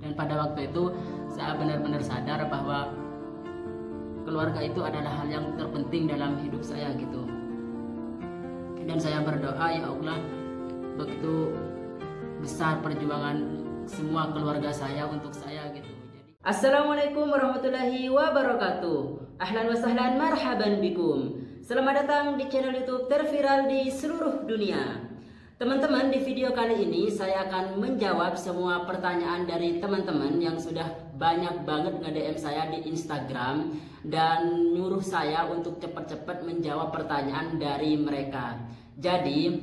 Dan pada waktu itu saya benar-benar sadar bahwa keluarga itu adalah hal yang terpenting dalam hidup saya gitu. Dan saya berdoa, ya Allah, begitu besar perjuangan semua keluarga saya untuk saya gitu. Assalamualaikum warahmatullahi wabarakatuh. Ahlan wa sahlan, marhaban bikum. Selamat datang di channel YouTube terviral di seluruh dunia. Teman-teman, di video kali ini saya akan menjawab semua pertanyaan dari teman-teman yang sudah banyak banget nge-DM saya di Instagram dan nyuruh saya untuk cepat-cepat menjawab pertanyaan dari mereka. Jadi,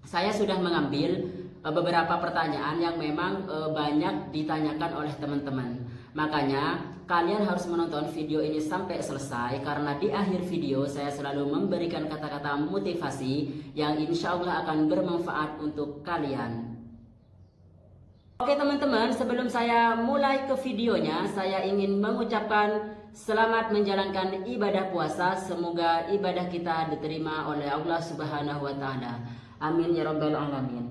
saya sudah mengambil beberapa pertanyaan yang memang banyak ditanyakan oleh teman-teman. Makanya kalian harus menonton video ini sampai selesai, karena di akhir video saya selalu memberikan kata-kata motivasi yang insya Allah akan bermanfaat untuk kalian. Oke teman-teman, sebelum saya mulai ke videonya, saya ingin mengucapkan selamat menjalankan ibadah puasa. Semoga ibadah kita diterima oleh Allah Subhanahu wa Ta'ala. Amin ya Rabbal Alamin.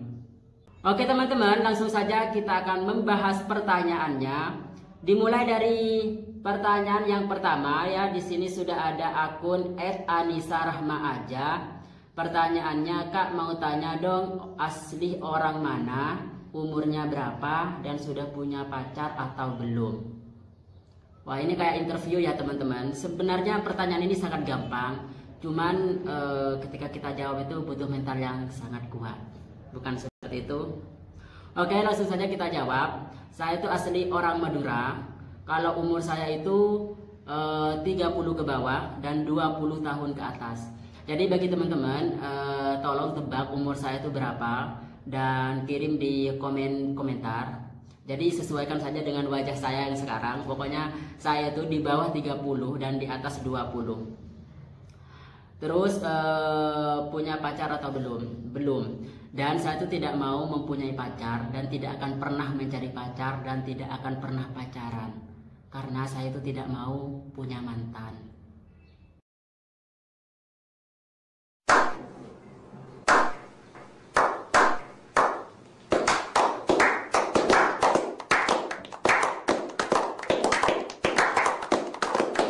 Oke teman-teman, langsung saja kita akan membahas pertanyaannya. Dimulai dari pertanyaan yang pertama ya. Di sini sudah ada akun @AnissaRahmaAja. Pertanyaannya, Kak mau tanya dong, asli orang mana, umurnya berapa, dan sudah punya pacar atau belum? Wah, ini kayak interview ya teman-teman. Sebenarnya pertanyaan ini sangat gampang, cuman ketika kita jawab itu butuh mental yang sangat kuat. Bukan seperti itu. Oke, langsung saja kita jawab. Saya itu asli orang Madura. Kalau umur saya itu 30 ke bawah dan 20 tahun ke atas. Jadi bagi teman-teman, tolong tebak umur saya itu berapa dan kirim di komentar. Jadi sesuaikan saja dengan wajah saya yang sekarang. Pokoknya saya itu di bawah 30 dan di atas 20. Terus punya pacar atau belum? Belum. Dan saya itu tidak mau mempunyai pacar dan tidak akan pernah mencari pacar dan tidak akan pernah pacaran. Karena saya itu tidak mau punya mantan.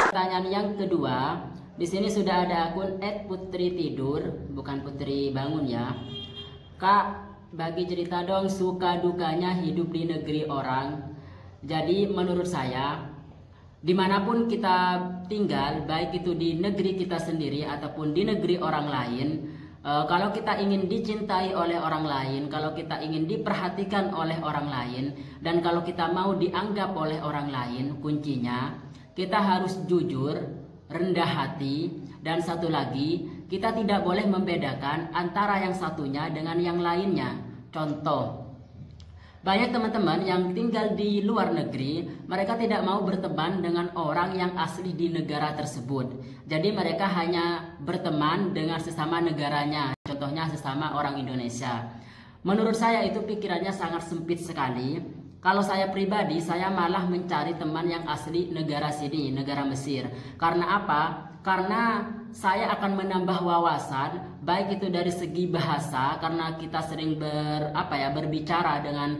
Pertanyaan yang kedua, di sini sudah ada akun @putri_tidur, bukan Putri Bangun ya. Kak, bagi cerita dong suka dukanya hidup di negeri orang. Jadi menurut saya, dimanapun kita tinggal, baik itu di negeri kita sendiri ataupun di negeri orang lain, kalau kita ingin dicintai oleh orang lain, kalau kita ingin diperhatikan oleh orang lain, dan kalau kita mau dianggap oleh orang lain, kuncinya kita harus jujur, rendah hati, dan satu lagi, kita tidak boleh membedakan antara yang satunya dengan yang lainnya. Contoh, banyak teman-teman yang tinggal di luar negeri, mereka tidak mau berteman dengan orang yang asli di negara tersebut. Jadi mereka hanya berteman dengan sesama negaranya, contohnya sesama orang Indonesia. Menurut saya itu pikirannya sangat sempit sekali. Kalau saya pribadi, saya malah mencari teman yang asli negara sini, negara Mesir. Karena apa? Karena saya akan menambah wawasan, baik itu dari segi bahasa, karena kita sering berbicara dengan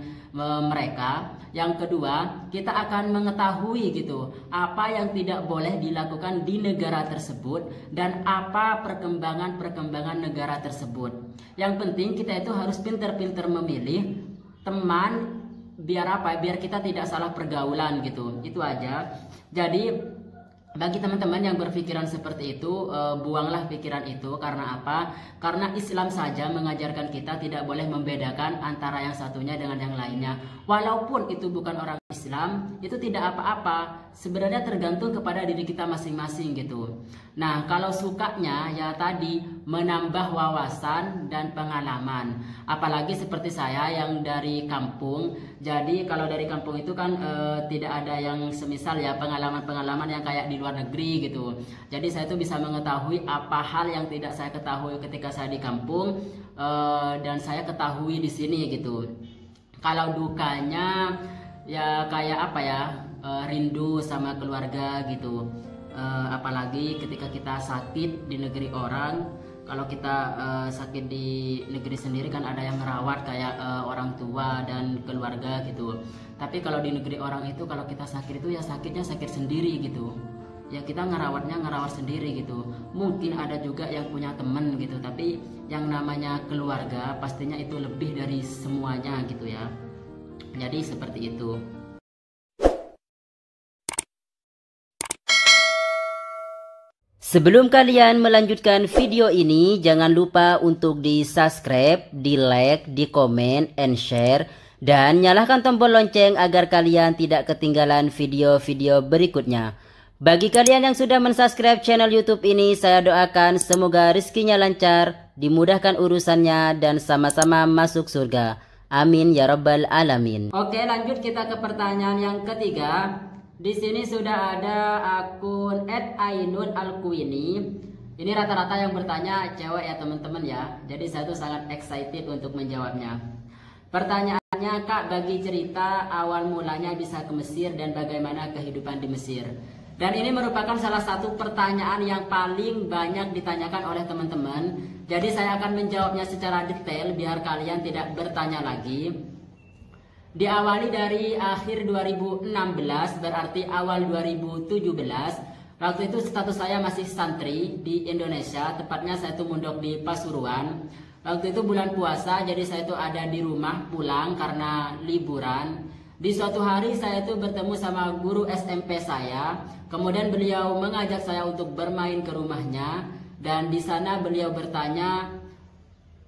mereka. Yang kedua, kita akan mengetahui gitu apa yang tidak boleh dilakukan di negara tersebut dan apa perkembangan negara tersebut. Yang penting kita itu harus pintar-pintar memilih teman, biar kita tidak salah pergaulan gitu. Itu aja. Jadi bagi teman-teman yang berpikiran seperti itu, buanglah pikiran itu. Karena apa? Karena Islam saja mengajarkan kita tidak boleh membedakan antara yang satunya dengan yang lainnya. Walaupun itu bukan orang Islam, itu tidak apa-apa. Sebenarnya tergantung kepada diri kita masing-masing gitu. Nah, kalau sukanya ya tadi menambah wawasan dan pengalaman. Apalagi seperti saya yang dari kampung. Jadi kalau dari kampung itu kan tidak ada yang semisal ya pengalaman-pengalaman yang kayak di luar negeri gitu. Jadi saya tuh bisa mengetahui apa hal yang tidak saya ketahui ketika saya di kampung dan saya ketahui di sini gitu. Kalau dukanya ya kayak rindu sama keluarga gitu. Apalagi ketika kita sakit di negeri orang, Kalau kita sakit di negeri sendiri kan ada yang merawat kayak orang tua dan keluarga gitu. Tapi kalau di negeri orang itu kalau kita sakit itu ya sakitnya sakit sendiri gitu. Ya kita ngerawat sendiri gitu. Mungkin ada juga yang punya temen gitu, tapi yang namanya keluarga pastinya itu lebih dari semuanya gitu ya. Jadi seperti itu. Sebelum kalian melanjutkan video ini, jangan lupa untuk di-subscribe, di-like, di-comment, and share, dan nyalakan tombol lonceng agar kalian tidak ketinggalan video-video berikutnya. Bagi kalian yang sudah mensubscribe channel YouTube ini, saya doakan semoga rezekinya lancar, dimudahkan urusannya, dan sama-sama masuk surga. Amin ya rabbal alamin. Oke, lanjut kita ke pertanyaan yang ketiga. Di sini sudah ada akun @ainun_alkuini. Ini rata-rata yang bertanya cewek ya teman-teman ya. Jadi saya tuh sangat excited untuk menjawabnya. Pertanyaannya, Kak, bagi cerita awal mulanya bisa ke Mesir dan bagaimana kehidupan di Mesir. Dan ini merupakan salah satu pertanyaan yang paling banyak ditanyakan oleh teman-teman. Jadi saya akan menjawabnya secara detail biar kalian tidak bertanya lagi. Diawali dari akhir 2016, berarti awal 2017. Waktu itu status saya masih santri di Indonesia, tepatnya saya itu mondok di Pasuruan. Waktu itu bulan puasa, jadi saya itu ada di rumah pulang karena liburan. Di suatu hari saya itu bertemu sama guru SMP saya. Kemudian beliau mengajak saya untuk bermain ke rumahnya, dan di sana beliau bertanya,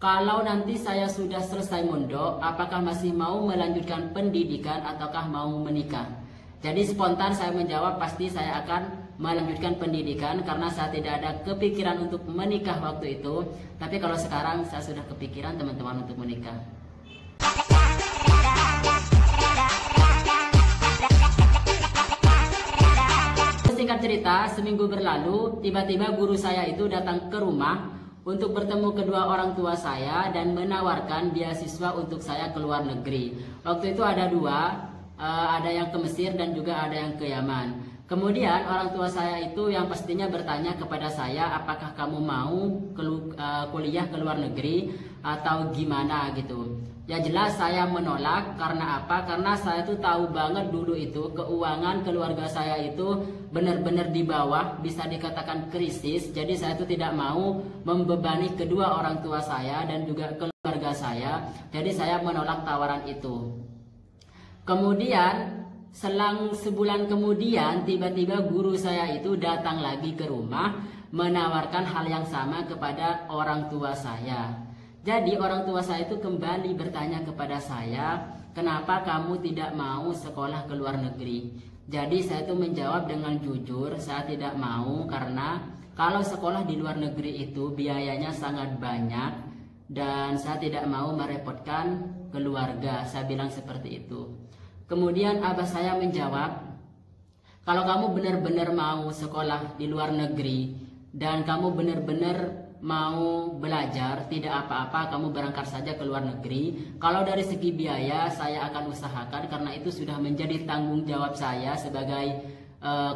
kalau nanti saya sudah selesai mondok, apakah masih mau melanjutkan pendidikan ataukah mau menikah? Jadi spontan saya menjawab pasti saya akan melanjutkan pendidikan karena saya tidak ada kepikiran untuk menikah waktu itu. Tapi kalau sekarang saya sudah kepikiran teman-teman untuk menikah. Singkat cerita, seminggu berlalu, tiba-tiba guru saya itu datang ke rumah untuk bertemu kedua orang tua saya dan menawarkan beasiswa untuk saya ke luar negeri. Waktu itu ada dua, ada yang ke Mesir dan juga ada yang ke Yaman. Kemudian orang tua saya itu yang pastinya bertanya kepada saya, apakah kamu mau kuliah ke luar negeri atau gimana gitu. Ya jelas saya menolak. Karena apa? Karena saya tuh tahu banget dulu itu keuangan keluarga saya itu benar-benar di bawah, bisa dikatakan krisis. Jadi saya tuh tidak mau membebani kedua orang tua saya dan juga keluarga saya. Jadi saya menolak tawaran itu. Kemudian selang sebulan kemudian tiba-tiba guru saya itu datang lagi ke rumah menawarkan hal yang sama kepada orang tua saya. Jadi orang tua saya itu kembali bertanya kepada saya, kenapa kamu tidak mau sekolah ke luar negeri? Jadi saya itu menjawab dengan jujur, saya tidak mau karena kalau sekolah di luar negeri itu biayanya sangat banyak dan saya tidak mau merepotkan keluarga. Saya bilang seperti itu. Kemudian abah saya menjawab, kalau kamu benar-benar mau sekolah di luar negeri dan kamu benar-benar mau belajar, tidak apa-apa, kamu berangkat saja ke luar negeri. Kalau dari segi biaya saya akan usahakan karena itu sudah menjadi tanggung jawab saya sebagai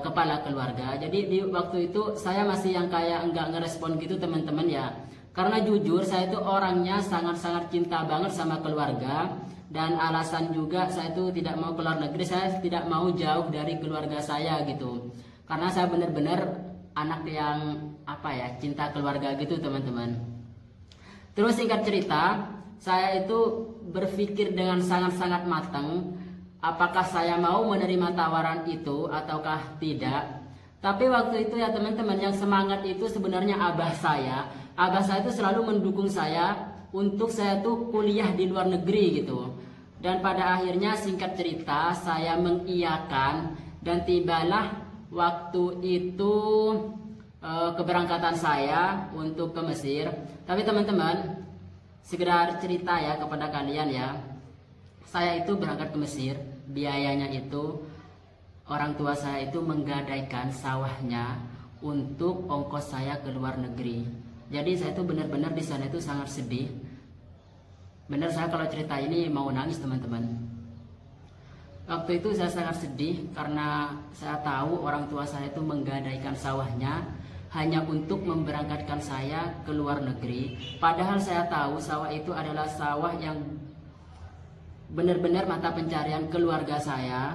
kepala keluarga. Jadi di waktu itu saya masih yang kayak enggak ngerespon gitu teman-teman ya. Karena jujur saya itu orangnya sangat-sangat cinta banget sama keluarga. Dan alasan juga saya itu tidak mau ke luar negeri, saya tidak mau jauh dari keluarga saya gitu. Karena saya benar-benar anak yang cinta keluarga gitu teman-teman. Terus singkat cerita, saya itu berpikir dengan sangat-sangat matang apakah saya mau menerima tawaran itu ataukah tidak. Tapi waktu itu ya teman-teman, yang semangat itu sebenarnya abah saya. Abah saya itu selalu mendukung saya untuk saya tuh kuliah di luar negeri gitu. Dan pada akhirnya singkat cerita saya mengiyakan dan tibalah waktu itu keberangkatan saya untuk ke Mesir. Tapi teman-teman, sekedar cerita ya kepada kalian ya. Saya itu berangkat ke Mesir, biayanya itu orang tua saya itu menggadaikan sawahnya untuk ongkos saya ke luar negeri. Jadi saya itu benar-benar di sana itu sangat sedih. Benar, saya kalau cerita ini mau nangis teman-teman. Waktu itu saya sangat sedih karena saya tahu orang tua saya itu menggadaikan sawahnya hanya untuk memberangkatkan saya ke luar negeri. Padahal saya tahu sawah itu adalah sawah yang benar-benar mata pencarian keluarga saya.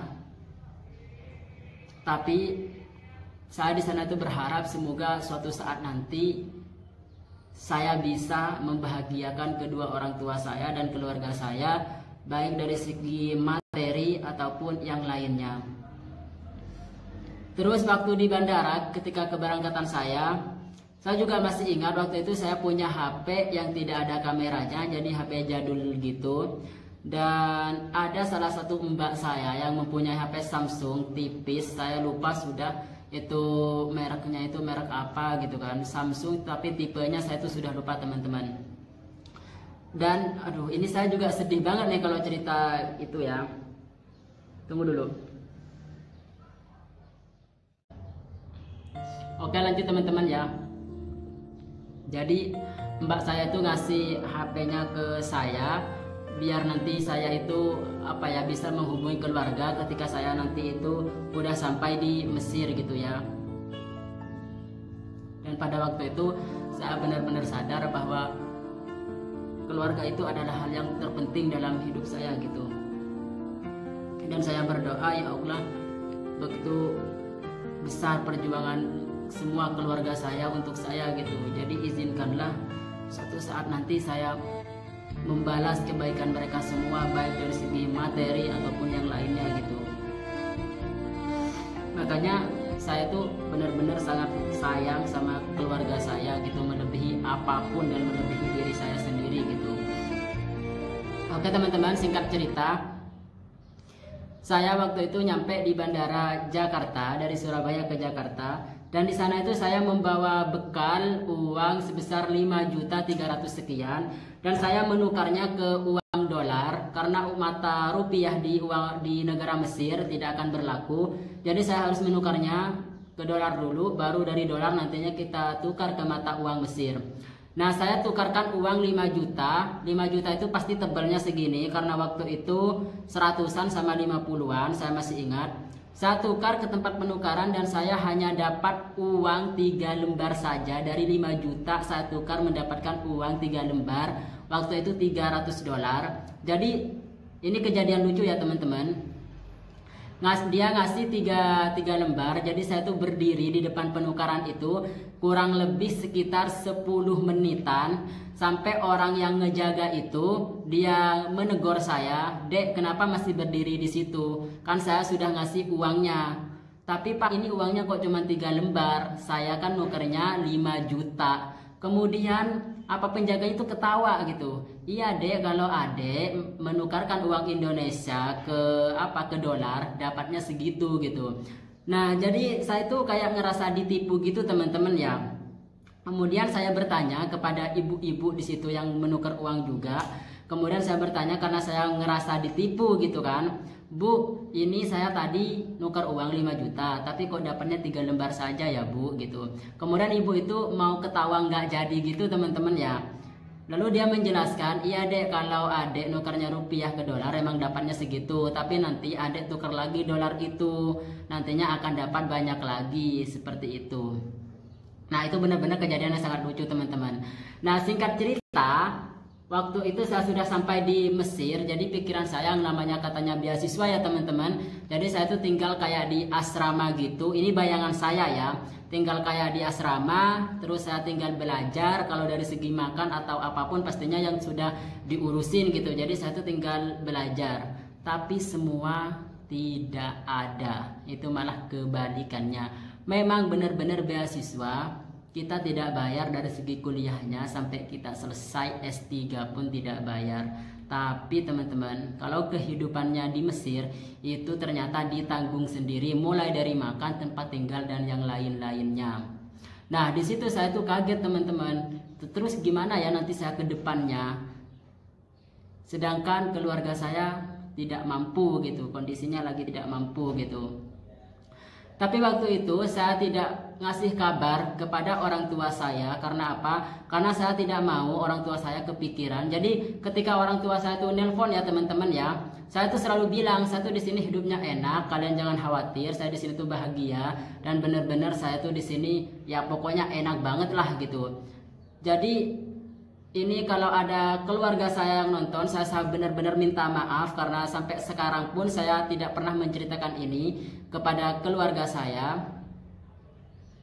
Tapi saya di sana itu berharap semoga suatu saat nanti saya bisa membahagiakan kedua orang tua saya dan keluarga saya, baik dari segi materi ataupun yang lainnya. Terus waktu di bandara ketika keberangkatan saya juga masih ingat waktu itu saya punya HP yang tidak ada kameranya, jadi HP jadul gitu. Dan ada salah satu mbak saya yang mempunyai HP Samsung tipis, saya lupa sudah itu mereknya, itu merek apa gitu kan, Samsung, tapi tipenya saya itu sudah lupa teman-teman. Dan aduh, ini saya juga sedih banget nih kalau cerita itu ya. Tunggu dulu. Oke, lanjut teman-teman ya. Jadi mbak saya itu ngasih HP-nya ke saya biar nanti saya itu bisa menghubungi keluarga ketika saya nanti itu udah sampai di Mesir gitu ya. Dan pada waktu itu saya benar-benar sadar bahwa keluarga itu adalah hal yang terpenting dalam hidup saya gitu. Dan saya berdoa, ya Allah, begitu besar perjuangan semua keluarga saya untuk saya gitu. Jadi izinkanlah suatu saat nanti saya membalas kebaikan mereka semua, baik dari segi materi ataupun yang lainnya gitu. Makanya saya tuh benar-benar sangat sayang sama keluarga saya gitu, melebihi apapun dan melebihi diri saya sendiri gitu. Oke teman-teman, singkat cerita, saya waktu itu nyampe di bandara Jakarta dari Surabaya ke Jakarta. Dan di sana itu saya membawa bekal uang sebesar 5.300.000 sekian, dan saya menukarnya ke uang dolar karena mata rupiah di negara Mesir tidak akan berlaku. Jadi saya harus menukarnya ke dolar dulu, baru dari dolar nantinya kita tukar ke mata uang Mesir. Nah, saya tukarkan uang 5 juta. 5 juta itu pasti tebalnya segini karena waktu itu 100-an sama 50-an, saya masih ingat. Saya tukar ke tempat penukaran dan saya hanya dapat uang 3 lembar saja. Dari 5 juta saya tukar mendapatkan uang 3 lembar. Waktu itu $300. Jadi ini kejadian lucu ya teman-teman. Dia ngasih 3 lembar. Jadi saya tuh berdiri di depan penukaran itu kurang lebih sekitar 10 menitan. Sampai orang yang ngejaga itu dia menegur saya, "Dek, kenapa masih berdiri di situ? Kan saya sudah ngasih uangnya." "Tapi Pak, ini uangnya kok cuma 3 lembar. Saya kan nukernya 5 juta." Kemudian penjaga itu ketawa gitu. "Iya Dek, kalau Adek menukarkan uang Indonesia ke dolar, dapatnya segitu gitu." Nah, jadi saya tuh kayak ngerasa ditipu gitu teman-teman ya. Kemudian saya bertanya kepada ibu-ibu di situ yang menukar uang juga. Kemudian saya bertanya karena saya ngerasa ditipu gitu kan. "Bu, ini saya tadi nukar uang 5 juta, tapi kok dapatnya 3 lembar saja ya Bu?" gitu. Kemudian ibu itu mau ketawa nggak jadi gitu teman-teman ya. Lalu dia menjelaskan, "Iya Dek, kalau Adek nukarnya rupiah ke dolar emang dapatnya segitu, tapi nanti Adek tukar lagi dolar itu, nantinya akan dapat banyak lagi," seperti itu. Nah, itu benar-benar kejadian yang sangat lucu teman-teman. Nah, singkat cerita, waktu itu saya sudah sampai di Mesir. Jadi pikiran saya yang namanya katanya beasiswa ya teman-teman. Jadi saya tuh tinggal kayak di asrama gitu. Ini bayangan saya ya. Tinggal kayak di asrama, terus saya tinggal belajar. Kalau dari segi makan atau apapun pastinya yang sudah diurusin gitu. Jadi saya tuh tinggal belajar. Tapi semua tidak ada. Itu malah kebalikannya. Memang benar-benar beasiswa, kita tidak bayar dari segi kuliahnya sampai kita selesai S3 pun tidak bayar. Tapi teman-teman, kalau kehidupannya di Mesir itu ternyata ditanggung sendiri, mulai dari makan, tempat tinggal dan yang lain-lainnya. Nah, di situ saya tuh kaget teman-teman. Terus gimana ya nanti saya ke depannya? Sedangkan keluarga saya tidak mampu gitu, kondisinya lagi tidak mampu gitu. Tapi waktu itu saya tidak ngasih kabar kepada orang tua saya. Karena apa? Karena saya tidak mau orang tua saya kepikiran. Jadi ketika orang tua saya tuh nelpon ya teman-teman ya, saya tuh selalu bilang, saya tuh di sini hidupnya enak, kalian jangan khawatir, saya di sini tuh bahagia dan bener-bener saya tuh di sini ya pokoknya enak banget lah gitu. Jadi ini kalau ada keluarga saya yang nonton, saya benar-benar minta maaf karena sampai sekarang pun saya tidak pernah menceritakan ini kepada keluarga saya.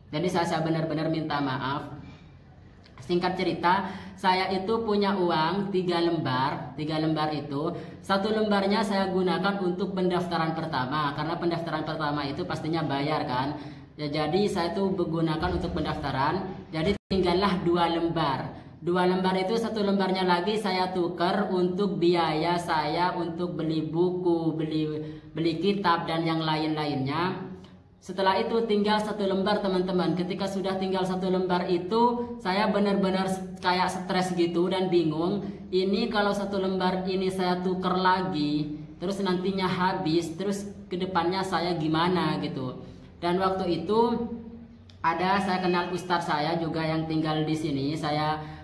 Jadi saya benar-benar minta maaf. Singkat cerita, saya itu punya uang 3 lembar. 3 lembar itu, 1 lembarnya saya gunakan untuk pendaftaran pertama. Karena pendaftaran pertama itu pastinya bayar kan. Ya, jadi saya itu menggunakan untuk pendaftaran. Jadi tinggallah 2 lembar. 2 lembar itu 1 lembarnya lagi saya tukar untuk biaya saya untuk beli buku, beli kitab dan yang lain-lainnya. Setelah itu tinggal 1 lembar teman-teman. Ketika sudah tinggal 1 lembar itu saya benar-benar kayak stres gitu dan bingung. Ini kalau 1 lembar ini saya tukar lagi, terus nantinya habis, terus kedepannya saya gimana gitu. Dan waktu itu saya kenal ustadz saya juga yang tinggal di sini. Saya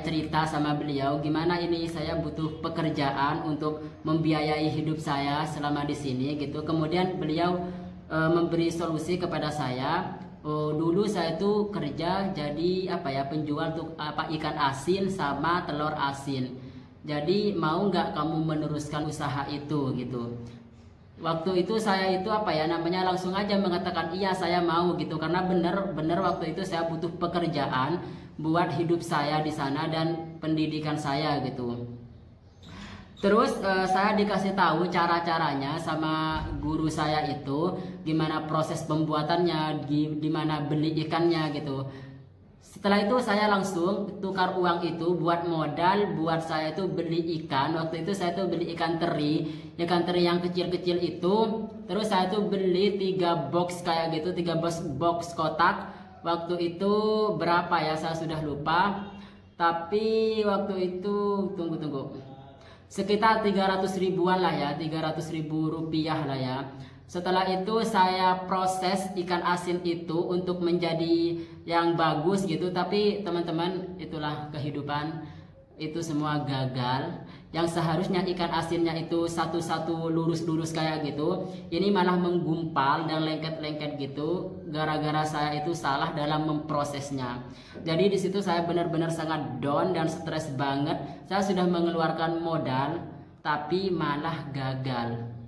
cerita sama beliau gimana ini saya butuh pekerjaan untuk membiayai hidup saya selama di sini gitu. Kemudian beliau memberi solusi kepada saya. Dulu saya itu kerja jadi penjual untuk ikan asin sama telur asin. Jadi mau nggak kamu meneruskan usaha itu gitu. Waktu itu saya itu langsung aja mengatakan iya saya mau gitu, karena bener waktu itu saya butuh pekerjaan buat hidup saya di sana dan pendidikan saya gitu. Terus saya dikasih tahu cara-caranya sama guru saya itu, gimana proses pembuatannya, gimana beli ikannya gitu. Setelah itu saya langsung tukar uang itu buat modal buat saya itu beli ikan. Waktu itu saya tuh beli ikan teri yang kecil-kecil itu. Terus saya tuh beli 3 box kayak gitu, 3 box kotak. Waktu itu berapa ya saya sudah lupa. Tapi waktu itu tunggu. Sekitar 300 ribuan lah ya, 300 ribu rupiah lah ya. Setelah itu saya proses ikan asin itu untuk menjadi yang bagus gitu. Tapi teman-teman, itulah kehidupan, itu semua gagal. Yang seharusnya ikan asinnya itu satu-satu lurus-lurus kayak gitu, ini malah menggumpal dan lengket-lengket gitu. Gara-gara saya itu salah dalam memprosesnya. Jadi di situ saya benar-benar sangat down dan stres banget. Saya sudah mengeluarkan modal, tapi malah gagal.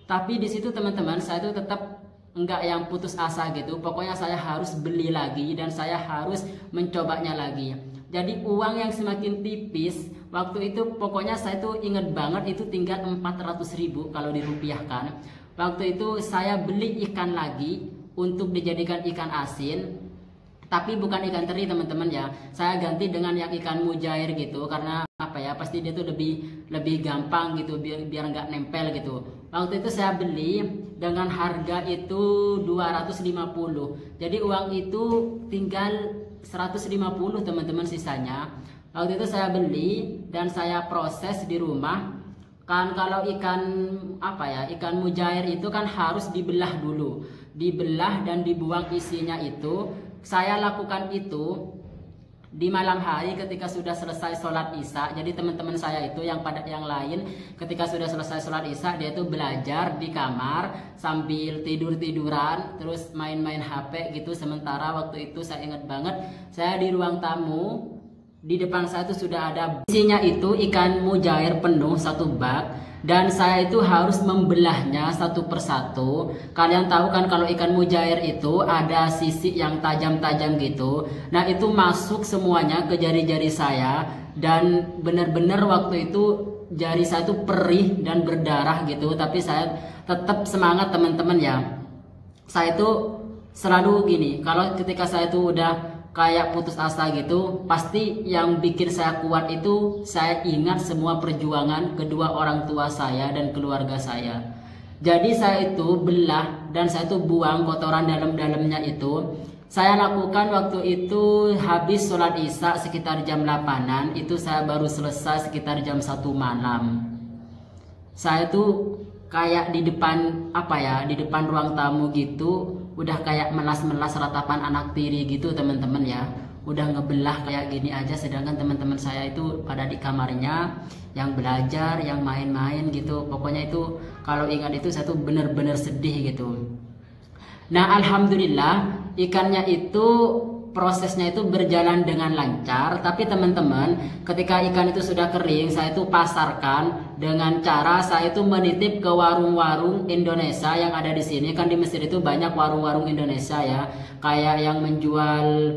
Tapi di situ teman-teman, saya itu tetap enggak yang putus asa gitu. Pokoknya saya harus beli lagi dan saya harus mencobanya lagi. Jadi uang yang semakin tipis, waktu itu pokoknya saya tuh inget banget itu tinggal 400 ribu kalau dirupiahkan. Waktu itu saya beli ikan lagi untuk dijadikan ikan asin. Tapi bukan ikan teri teman-teman ya. Saya ganti dengan yang ikan mujair gitu, karena pasti dia tuh lebih gampang gitu biar nggak nempel gitu. Waktu itu saya beli dengan harga itu 250. Jadi uang itu tinggal 150 teman-teman sisanya. Waktu itu saya beli dan saya proses di rumah. Kan kalau ikan mujair itu kan harus dibelah dulu. Dibelah dan dibuang isinya itu. Saya lakukan itu di malam hari ketika sudah selesai sholat isya. Jadi teman-teman saya itu yang lain ketika sudah selesai sholat isya, dia itu belajar di kamar sambil tiduran terus main-main HP gitu. Sementara waktu itu saya ingat banget, saya di ruang tamu, di depan saya itu sudah ada isinya itu ikan mujair penuh 1 bak. Dan saya itu harus membelahnya satu persatu. Kalian tahu kan kalau ikan mujair itu ada sisi yang tajam-tajam gitu. Nah itu masuk semuanya ke jari-jari saya. Dan benar-benar waktu itu jari saya itu perih dan berdarah gitu. Tapi saya tetap semangat teman-teman ya. Saya itu selalu gini, kalau ketika saya itu udah kayak putus asa gitu, pasti yang bikin saya kuat itu saya ingat semua perjuangan kedua orang tua saya dan keluarga saya. Jadi saya itu belah dan saya itu buang kotoran dalam-dalamnya itu. Saya lakukan waktu itu habis sholat isya sekitar jam 8-an, itu saya baru selesai sekitar jam 1 malam. Saya itu kayak di depan di depan ruang tamu gitu, udah kayak melas-melas ratapan anak tiri gitu teman-teman ya, udah ngebelah kayak gini aja. Sedangkan teman-teman saya itu pada di kamarnya yang belajar, yang main-main gitu. Pokoknya itu kalau ingat itu saya tuh bener-bener sedih gitu. Nah alhamdulillah ikannya itu prosesnya itu berjalan dengan lancar. Tapi teman-teman, ketika ikan itu sudah kering, saya itu pasarkan dengan cara saya itu menitip ke warung-warung Indonesia yang ada di sini. Kan di Mesir itu banyak warung-warung Indonesia ya, kayak yang menjual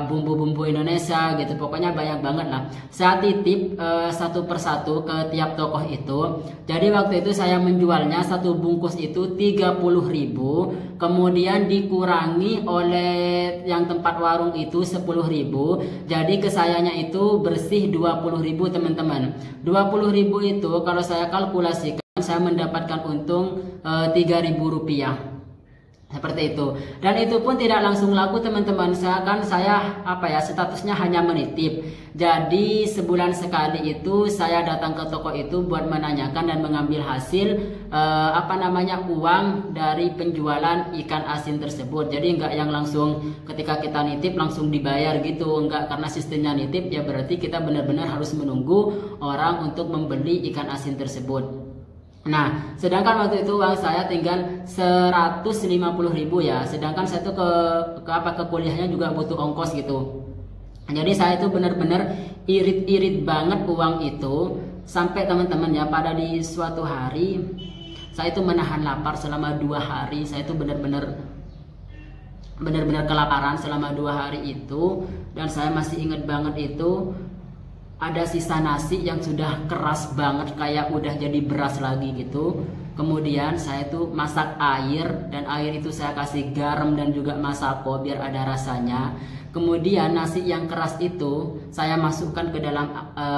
bumbu-bumbu Indonesia gitu. Pokoknya banyak banget lah. Saya titip satu persatu ke tiap tokoh itu. Jadi waktu itu saya menjualnya satu bungkus itu 30.000, kemudian dikurangi oleh yang tempat warung itu 10.000. Jadi ke sayanya itu bersih 20.000 teman-teman. 20.000 itu kalau saya kalkulasikan saya mendapatkan untung 3.000 rupiah. Seperti itu. Dan itu pun tidak langsung laku teman-teman. Saya statusnya hanya menitip. Jadi sebulan sekali itu saya datang ke toko itu buat menanyakan dan mengambil hasil uang dari penjualan ikan asin tersebut. Jadi enggak yang langsung ketika kita nitip langsung dibayar gitu, enggak, karena sistemnya nitip ya berarti kita benar-benar harus menunggu orang untuk membeli ikan asin tersebut. Nah, sedangkan waktu itu uang saya tinggal 150.000 ya. Sedangkan saya tuh ke kuliahnya juga butuh ongkos gitu. Jadi saya itu benar-benar irit-irit banget uang itu, sampai teman-teman ya pada di suatu hari saya itu menahan lapar selama 2 hari. Saya itu benar-benar kelaparan selama 2 hari itu. Dan saya masih ingat banget itu ada sisa nasi yang sudah keras banget, kayak udah jadi beras lagi gitu. Kemudian saya tuh masak air, dan air itu saya kasih garam dan juga masako biar ada rasanya. Kemudian nasi yang keras itu saya masukkan ke dalam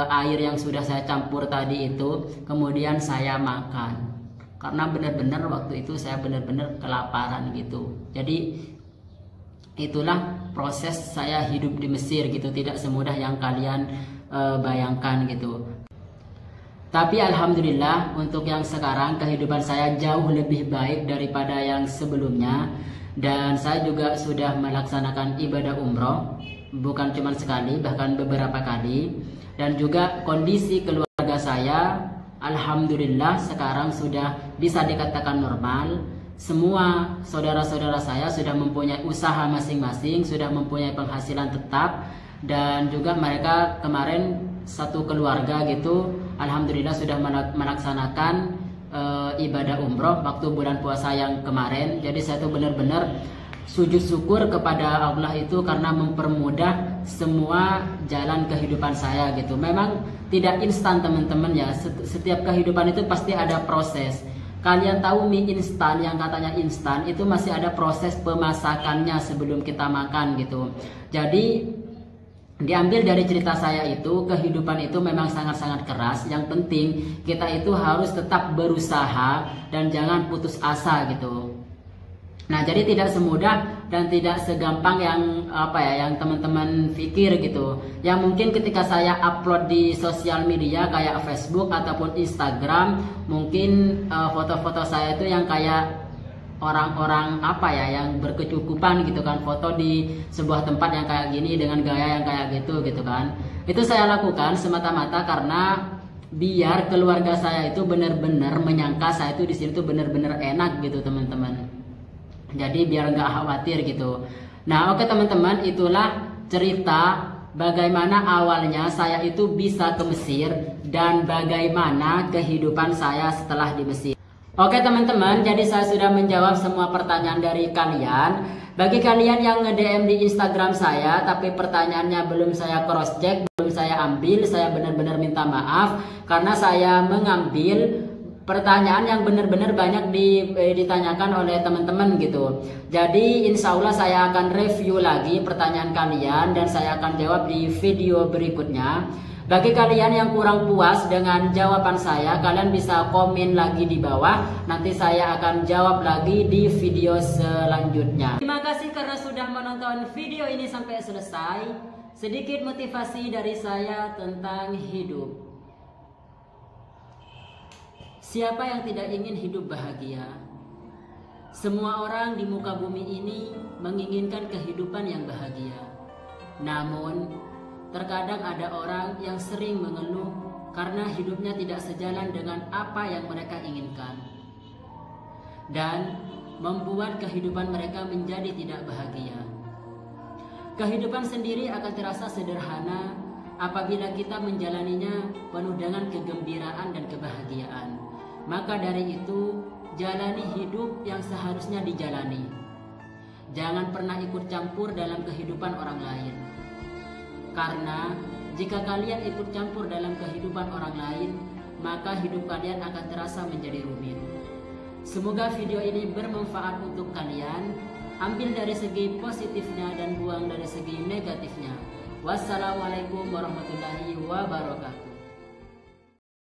air yang sudah saya campur tadi itu. Kemudian saya makan, karena benar-benar waktu itu saya benar-benar kelaparan gitu. Jadi itulah proses saya hidup di Mesir gitu, tidak semudah yang kalian bayangkan gitu. Tapi alhamdulillah untuk yang sekarang kehidupan saya jauh lebih baik daripada yang sebelumnya. Dan saya juga sudah melaksanakan ibadah umroh, bukan cuma sekali, bahkan beberapa kali. Dan juga kondisi keluarga saya alhamdulillah sekarang sudah bisa dikatakan normal. Semua saudara-saudara saya sudah mempunyai usaha masing-masing, sudah mempunyai penghasilan tetap. Dan juga mereka kemarin satu keluarga gitu alhamdulillah sudah melaksanakan ibadah umroh waktu bulan puasa yang kemarin. Jadi saya tuh benar-benar sujud syukur kepada Allah itu karena mempermudah semua jalan kehidupan saya gitu. Memang tidak instan teman-teman ya, setiap kehidupan itu pasti ada proses. Kalian tahu mie instan yang katanya instan itu masih ada proses pemasakannya sebelum kita makan gitu. Jadi diambil dari cerita saya itu, kehidupan itu memang sangat-sangat keras. Yang penting kita itu harus tetap berusaha dan jangan putus asa gitu. Nah, jadi tidak semudah dan tidak segampang yang teman-teman pikir gitu. Yang mungkin ketika saya upload di sosial media kayak Facebook ataupun Instagram, mungkin foto-foto saya itu yang kayak orang-orang yang berkecukupan gitu kan, foto di sebuah tempat yang kayak gini dengan gaya yang kayak gitu kan. Itu saya lakukan semata-mata karena biar keluarga saya itu benar-benar menyangka saya itu di sini tuh benar-benar enak gitu teman-teman. Jadi biar nggak khawatir gitu. Nah, oke teman-teman, itulah cerita bagaimana awalnya saya itu bisa ke Mesir dan bagaimana kehidupan saya setelah di Mesir. Oke teman-teman, jadi saya sudah menjawab semua pertanyaan dari kalian. Bagi kalian yang nge-DM di Instagram saya tapi pertanyaannya belum saya cross check, belum saya ambil, saya benar-benar minta maaf karena saya mengambil pertanyaan yang benar-benar banyak ditanyakan oleh teman-teman gitu. Jadi insya Allah saya akan review lagi pertanyaan kalian dan saya akan jawab di video berikutnya. Bagi kalian yang kurang puas dengan jawaban saya, kalian bisa komen lagi di bawah. Nanti saya akan jawab lagi di video selanjutnya. Terima kasih karena sudah menonton video ini sampai selesai. Sedikit motivasi dari saya tentang hidup. Siapa yang tidak ingin hidup bahagia? Semua orang di muka bumi ini menginginkan kehidupan yang bahagia. Namun, terkadang ada orang yang sering mengeluh karena hidupnya tidak sejalan dengan apa yang mereka inginkan, dan membuat kehidupan mereka menjadi tidak bahagia. Kehidupan sendiri akan terasa sederhana apabila kita menjalaninya penuh dengan kegembiraan dan kebahagiaan. Maka dari itu, jalani hidup yang seharusnya dijalani. Jangan pernah ikut campur dalam kehidupan orang lain. Karena jika kalian ikut campur dalam kehidupan orang lain, maka hidup kalian akan terasa menjadi rumit. Semoga video ini bermanfaat untuk kalian. Ambil dari segi positifnya dan buang dari segi negatifnya. Wassalamualaikum warahmatullahi wabarakatuh.